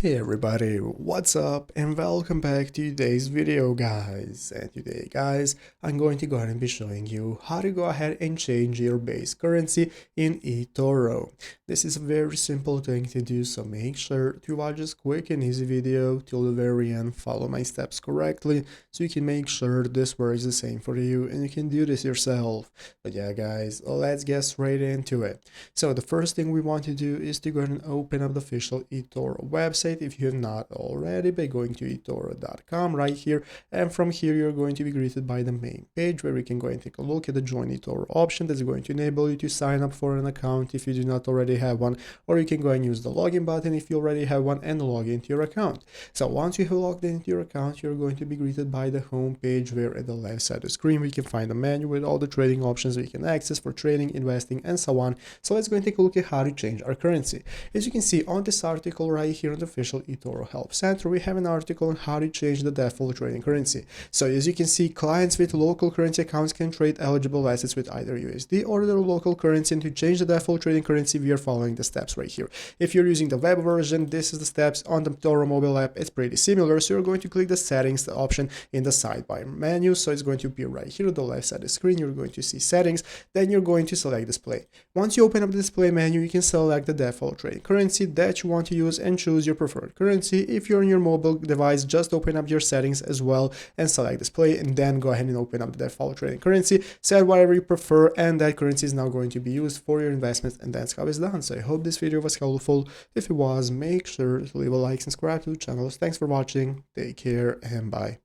Hey everybody, what's up and welcome back to today's video guys. And today guys, I'm going to go ahead and be showing you how to go ahead and change your base currency in eToro. This is a very simple thing to do, so make sure to watch this quick and easy video till the very end, follow my steps correctly so you can make sure this works the same for you and you can do this yourself. But yeah guys, let's get straight into it. So the first thing we want to do is to go ahead and open up the official eToro website if you have not already by going to eToro.com right here, and from here you're going to be greeted by the main page where you can go and take a look at the join eToro option that's going to enable you to sign up for an account if you do not already have one, or you can go and use the login button if you already have one and log into your account. So once you have logged into your account, you're going to be greeted by the home page where at the left side of the screen we can find a menu with all the trading options we can access for trading, investing and so on. So let's go and take a look at how to change our currency. As you can see on this article right here on the official eToro Help Center, we have an article on how to change the default trading currency. So as you can see, clients with local currency accounts can trade eligible assets with either USD or their local currency, and to change the default trading currency we are following the steps right here. If you're using the web version, this is the steps. On the eToro mobile app it's pretty similar, so you're going to click the settings option in the sidebar menu. So it's going to appear right here on the left side of the screen. You're going to see settings, then you're going to select display. Once you open up the display menu, you can select the default trading currency that you want to use and choose your preferred currency. If you're on your mobile device, just open up your settings as well and select display, and then go ahead and open up the default trading currency, set whatever you prefer, and that currency is now going to be used for your investments, and that's how it's done. So I hope this video was helpful. If it was, make sure to leave a like and subscribe to the channel. Thanks for watching, take care and bye.